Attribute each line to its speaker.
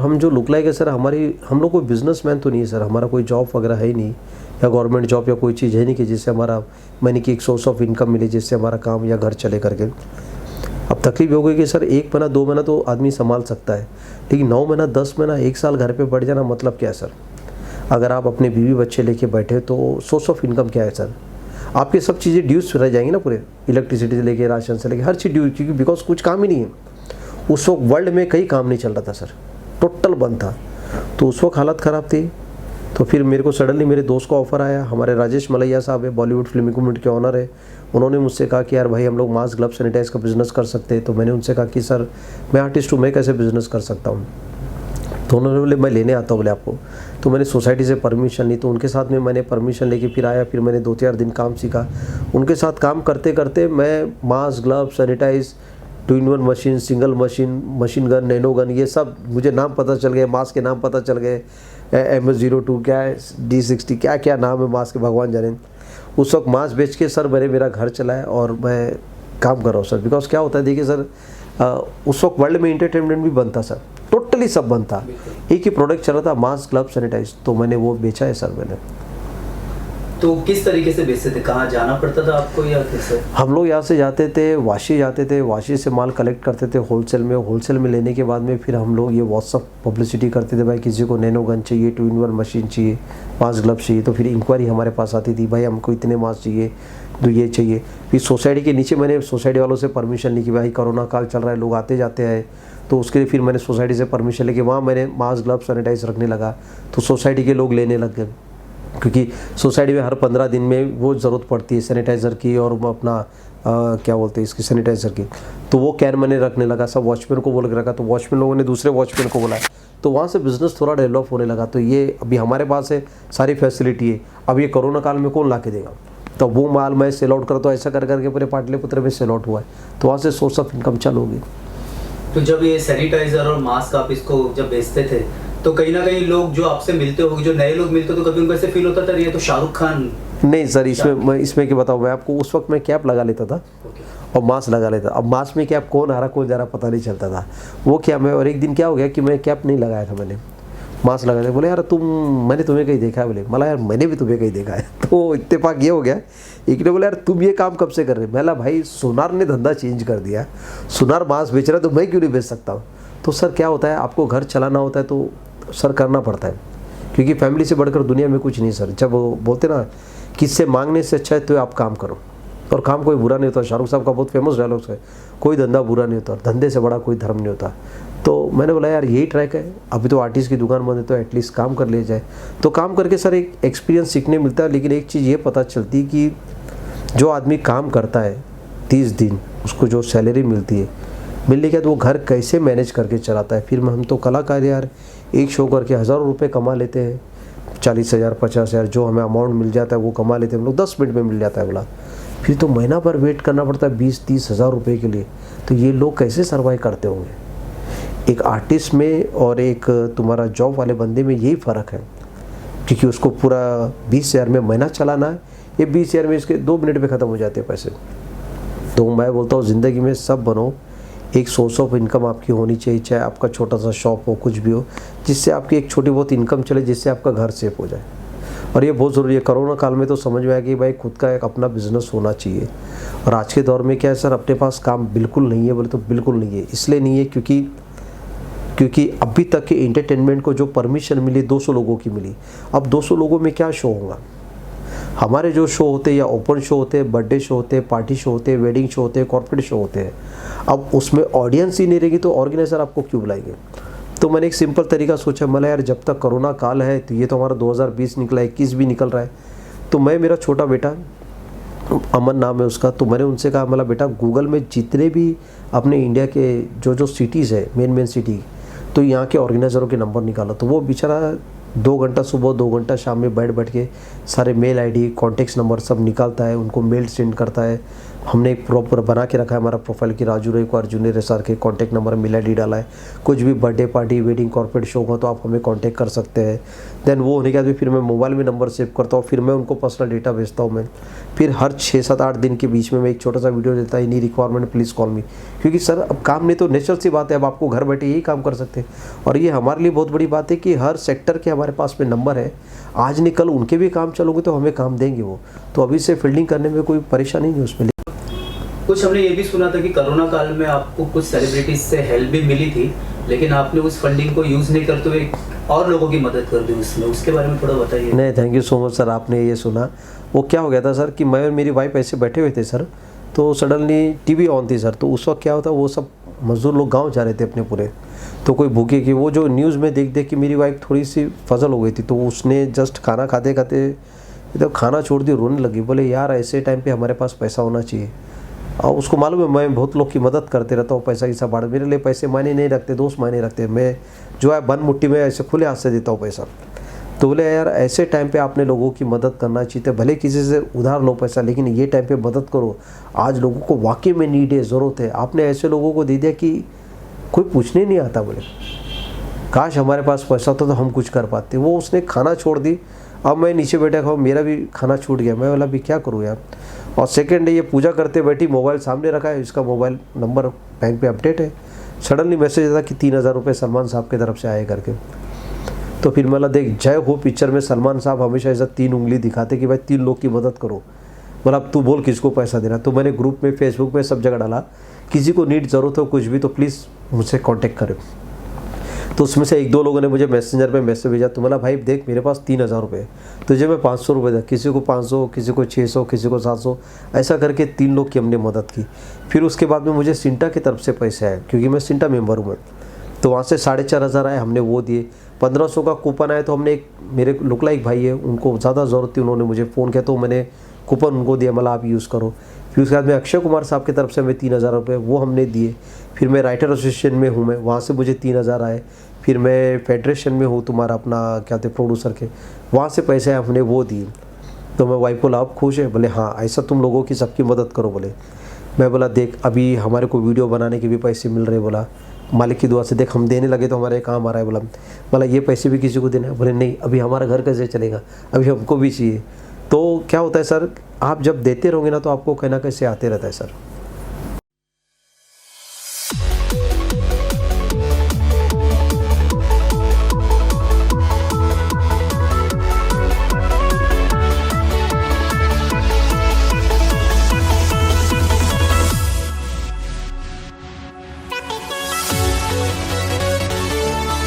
Speaker 1: हम जो look like है सर, हम लोग कोई बिजनेसमैन तो नहीं है सर, हमारा कोई जॉब वगैरह है ही नहीं, या गवर्नमेंट जॉब या कोई चीज़ है नहीं कि जिससे हमारा मनी की एक सोर्स ऑफ इनकम मिले, जिससे हमारा काम या घर चले करके। अब तकलीफ हो गई कि सर 1 महीना 2 महीना तो आदमी संभाल सकता है, लेकिन 9 महीना 10 महीना 1 साल घर पे बैठ जाना मतलब क्या है सर? अगर आप अपने बीवी बच्चे लेके बैठे तो सोर्स ऑफ इनकम क्या है सर? आपके सब चीज़ें ड्यूज रह जाएंगी ना पूरे, इलेक्ट्रिसिटी से लेके राशन से लेके हर चीज़ ड्यूज, क्योंकि बिकॉज कुछ काम ही नहीं है उस वक्त। वर्ल्ड में कहीं काम नहीं चल रहा था सर, टोटल बंद था। तो उस वक्त हालत ख़राब थी। तो फिर मेरे को सडनली मेरे दोस्त का ऑफ़र आया, हमारे राजेश मलैया साहब है, बॉलीवुड फिल्म इक्विपमेंट के ऑनर है। उन्होंने मुझसे कहा कि यार भाई हम लोग मास्क ग्लव सैनिटाइज का बिज़नेस कर सकते हैं। तो मैंने उनसे कहा कि सर मैं आर्टिस्ट हूँ, मैं कैसे बिज़नेस कर सकता हूँ? तो उन्होंने बोले मैं लेने आता हूँ बोले आपको। तो मैंने सोसाइटी से परमिशन ली, तो उनके साथ में मैंने परमिशन लेके फिर आया। फिर मैंने 2-4 दिन काम सीखा उनके साथ। काम करते करते मैं mask glove sanitise 2-in-1 machine, single machine, machine gun, nano gun, ये सब मुझे नाम पता चल गए, मास्क के नाम पता चल गए। MS02 क्या है, D60 क्या क्या नाम है मास्क के, भगवान जाने। उस वक्त मास्क बेच के सर मेरा घर चला है और मैं काम कर रहा हूँ सर। बिकॉज क्या होता है देखिए सर, उस वक्त वर्ल्ड में इंटरटेनमेंट भी बंद था सर, टोटली सब बंद था। एक ही प्रोडक्ट चल रहा था, मास्क ग्लव सैनिटाइज, तो मैंने वो बेचा है सर मैंने।
Speaker 2: तो किस तरीके से बेचते थे, कहाँ जाना पड़ता था आपको या कैसे?
Speaker 1: हम लोग यहाँ से जाते थे वाशी, जाते थे वाशी से माल कलेक्ट करते थे होलसेल में लेने के बाद में फिर हम लोग ये व्हाट्सअप पब्लिसिटी करते थे, भाई किसी को नैनो गन चाहिए, 2-in-1 मशीन चाहिए, मास्क ग्लव चाहिए। तो फिर इंक्वायरी हमारे पास आती थी, भाई हमको इतने मास्क चाहिए, तो ये चाहिए। फिर सोसाइटी के नीचे मैंने सोसाइटी वालों से परमिशन ली कि भाई कोरोना काल चल रहा है, लोग आते जाते हैं, तो उसके लिए फिर मैंने सोसाइटी से परमिशन लेके वहाँ मैंने मास्क ग्लव सैनिटाइज रखने लगा। तो सोसाइटी के लोग लेने लग गए, क्योंकि सोसाइटी में हर 15 दिन में वो ज़रूरत पड़ती है सैनिटाइज़र की और अपना क्या बोलते हैं इसकी, सैनिटाइज़र की। तो वो कैन मैंने रखने लगा, सब वॉचमैन को बोल के रखा। तो वॉचमैन लोगों ने दूसरे वॉचमैन को बोला, तो वहाँ से बिज़नेस थोड़ा डेवलप होने लगा। तो ये अभी हमारे पास है, सारी फैसिलिटी है। अब ये कोरोना काल में कौन ला के देगा? तो वो माल मैं सेल आउट करता हूँ, ऐसा कर करके पूरे पाटलिपुत्र में सेल आउट हुआ है। तो वहाँ से सोर्स ऑफ इनकम चालू होगी।
Speaker 2: तो जब ये सैनिटाइजर और मास्क आप इसको जब बेचते थे, तो कहीं ना कहीं लोग जो आपसे मिलते होंगे, जो नए लोग मिलते, तो कभी उनको ऐसे फील होता था ये तो शाहरुख खान?
Speaker 1: नहीं सर, इसमें क्या बताऊँ मैं आपको, उस वक्त मैं कैप लगा लेता था और मास्क लगा लेता। अब मास्क में कैप कौन आ रहा कौन जा रहा पता नहीं चलता था। वो क्या मैं, और एक दिन क्या हो गया कि मैं कैप नहीं लगाया था, मैंने मास्क लगाया था। बोले यार मैंने तुम्हें कहीं देखा है? बोले मला यार मैंने भी तुम्हें कहीं देखा है। तो इत्तेफाक ये हो गया, एक ने बोला यार तुम ये काम कब से कर रहे? मैंने भाई सोनार ने धंधा चेंज कर दिया, सोनार मास्क बेच रहा है तो मैं क्यों नहीं बेच सकता हूँ? तो सर क्या होता है, आपको घर चलाना होता है तो सर करना पड़ता है, क्योंकि फैमिली से बढ़कर दुनिया में कुछ नहीं सर। जब बोलते ना किससे मांगने से अच्छा है तो आप काम करो, और काम कोई बुरा नहीं होता। शाहरुख साहब का बहुत फेमस डायलॉग है, कोई धंधा बुरा नहीं होता, धंधे से बड़ा कोई धर्म नहीं होता। तो मैंने बोला यार यही ट्रैक है, अभी तो आर्टिस्ट की दुकान बंद है तो एटलीस्ट काम कर लिया जाए। तो काम करके सर एक एक्सपीरियंस सीखने मिलता है। लेकिन एक चीज़ ये पता चलती कि जो आदमी काम करता है 30 दिन, उसको जो सैलरी मिलती है, मिलने के बाद वो घर कैसे मैनेज करके चलाता है। फिर हम तो कलाकार यार, एक शो करके हज़ारों रुपये कमा लेते हैं, 40,000 50,000 जो हमें अमाउंट मिल जाता है वो कमा लेते हैं हम लोग, 10 मिनट में मिल जाता है बोला। फिर तो महीना भर वेट करना पड़ता है 20-30 हज़ार रुपये के लिए। तो ये लोग कैसे सर्वाइव करते होंगे? एक आर्टिस्ट में और एक तुम्हारा जॉब वाले बंदे में यही फ़र्क है, क्योंकि उसको पूरा 20,000 में महीना चलाना है, ये 20,000 में इसके 2 मिनट में ख़त्म हो जाते हैं पैसे। तो मैं बोलता हूँ ज़िंदगी में सब बनो, एक सोर्स ऑफ इनकम आपकी होनी चाहिए, चाहे आपका छोटा सा शॉप हो, कुछ भी हो, जिससे आपकी एक छोटी बहुत इनकम चले, जिससे आपका घर सेफ हो जाए। और ये बहुत ज़रूरी है। कोरोना काल में तो समझ में आया कि भाई खुद का एक अपना बिजनेस होना चाहिए। और आज के दौर में क्या है सर, अपने पास काम बिल्कुल नहीं है बोले तो बिल्कुल नहीं है। इसलिए नहीं है क्योंकि अभी तक के एंटरटेनमेंट को जो परमिशन मिली 200 लोगों की मिली। अब 200 लोगों में क्या शो होगा? हमारे जो शो होते हैं या ओपन शो होते हैं, बर्थडे शो होते हैं, पार्टी शो होते हैं, वेडिंग शो होते हैं, कॉर्पोरेट शो होते हैं, अब उसमें ऑडियंस ही नहीं रहेगी तो ऑर्गेनाइजर आपको क्यों बुलाएंगे? तो मैंने एक सिंपल तरीका सोचा, मतलब यार जब तक कोरोना काल है, तो ये तो हमारा 2020 निकला, 21 भी निकल रहा है, तो मैं, मेरा छोटा बेटा अमन नाम है उसका, तो मैंने उनसे कहा मतलब बेटा गूगल में जितने भी अपने इंडिया के जो सिटीज़ है, मेन सिटी, तो यहाँ के ऑर्गेनाइजरों के नंबर निकाला। तो वो बेचारा 2 घंटा सुबह 2 घंटा शाम में बैठ के सारे मेल आईडी कॉन्टेक्ट नंबर सब निकालता है, उनको मेल सेंड करता है, हमने एक प्रॉपर बना के रखा है हमारा प्रोफाइल की राजू रे को अर्जुन रे सर के कॉन्टैक्ट नंबर मेल आई डी डाला है। कुछ भी birthday party wedding corporate show हो तो आप हमें कांटेक्ट कर सकते हैं। देन वो होने के बाद भी फिर मैं मोबाइल में नंबर सेव करता हूँ, फिर मैं उनको पर्सनल डेटा भेजता हूँ मैं। फिर हर 6-7-8 दिन के बीच में मैं एक छोटा सा वीडियो देता है, एनी रिक्वायरमेंट प्लीज़ कॉल मी। क्योंकि सर अब काम नहीं तो नेचुरल सी बात है, अब आपको घर बैठे यही काम कर सकते हैं। और ये हमारे लिए बहुत बड़ी बात है कि हर सेक्टर के हमारे पास में नंबर है, आज नहीं कल उनके भी काम चलोगे तो हमें काम देंगे वो। तो अभी से फील्डिंग करने में कोई परेशानी नहीं उसमें।
Speaker 2: कुछ हमने ये भी सुना था कि कोरोना काल में आपको कुछ सेलिब्रिटीज से हेल्प भी मिली थी, लेकिन आपने उस फंडिंग को यूज़ नहीं करते हुए और लोगों की मदद कर दी उसमें, उसके बारे में थोड़ा बताइए।
Speaker 1: नहीं, thank you so much sir, आपने ये सुना। वो क्या हो गया था सर कि मैं और मेरी वाइफ ऐसे बैठे हुए थे सर, तो सडनली टीवी ऑन थी सर। तो उस वक्त क्या होता, वो सब मजदूर लोग गांव जा रहे थे अपने पूरे, तो कोई भूखे की वो जो न्यूज़ में देख देख के मेरी वाइफ थोड़ी सी फजल हो गई थी। तो उसने जस्ट खाना खाते खाते एकदम खाना छोड़ दी, रोने लगी। बोले यार ऐसे टाइम पे हमारे पास पैसा होना चाहिए। और उसको मालूम है मैं बहुत लोग की मदद करते रहता हूँ, पैसा की सब बाढ़, मेरे लिए पैसे मायने नहीं रखते, दोस्त मायने रखते, मैं जो है बन मुट्ठी में ऐसे खुले हाथ से देता हूँ पैसा। तो बोले यार ऐसे टाइम पे आपने लोगों की मदद करना चाहिए था, भले किसी से उधार लो पैसा, लेकिन ये टाइम पे मदद करो। आज लोगों को वाकई में नीड है, ज़रूरत है, आपने ऐसे लोगों को दे दिया कि कोई पूछने नहीं आता। बोले काश हमारे पास पैसा होता तो हम कुछ कर पाते। वो उसने खाना छोड़ दी, अब मैं नीचे बैठा खाऊँ, मेरा भी खाना छूट गया। मैं बोला अभी क्या करूँ यार। और सेकेंड डे ये पूजा करते बैठी, मोबाइल सामने रखा है, इसका मोबाइल नंबर बैंक पे अपडेट है। सडनली मैसेज आता कि 3000 रुपये सलमान साहब की तरफ से आए करके। तो फिर मैं देख, जय हो पिक्चर में सलमान साहब हमेशा ऐसा 3 उंगली दिखाते कि भाई 3 लोग की मदद करो। बोला अब तू बोल किसको पैसा देना। तो मैंने ग्रुप में फेसबुक में सब जगह डाला, किसी को नीड ज़रूरत हो कुछ भी तो प्लीज़ मुझसे कॉन्टेक्ट करें। तो उसमें से 1-2 लोगों ने मुझे मैसेंजर पे मैसेज भेजा, तो बोला भाई देख मेरे पास 3000 रुपये, तुझे मैं 500 रुपये था, किसी को 500, किसी को 600, किसी को 700, ऐसा करके 3 लोग की हमने मदद की। फिर उसके बाद में मुझे सिंटा की तरफ से पैसे आए, क्योंकि मैं सिंटा मेंबर हूँ मैं, तो वहाँ से 4500 आए, हमने वो दिए। 1500 का कूपन आया, तो हमने एक मेरे लुकलाइक भाई है उनको ज़्यादा ज़रूरत थी, उन्होंने मुझे फ़ोन किया तो मैंने कूपन उनको दिया, मतलब आप यूज़ करो। फिर उसके बाद में अक्षय कुमार साहब की तरफ से हमें 3000 रुपये वो हमने दिए। फिर मैं राइटर एसोसिएशन में हूँ मैं, वहाँ से मुझे 3000 आए। फिर मैं फेडरेशन में हूँ तुम्हारा अपना क्या कहते प्रोड्यूसर के, वहाँ से पैसे हमने वो दिए। तो मैं वाइफ को बोला आप खुश है? बोले हाँ, ऐसा तुम लोगों की सबकी मदद करो। बोले मैं बोला देख अभी हमारे को वीडियो बनाने के भी पैसे मिल रहे, बोला मालिक की दुआ से देख हम देने लगे तो हमारे काम आ रहा है। बोला ये पैसे भी किसी को देना है? बोले नहीं, अभी हमारा घर कैसे चलेगा, अभी हमको भी चाहिए। तो क्या होता है सर, आप जब देते रहोगे ना तो आपको कहना कैसे आते रहता है सर।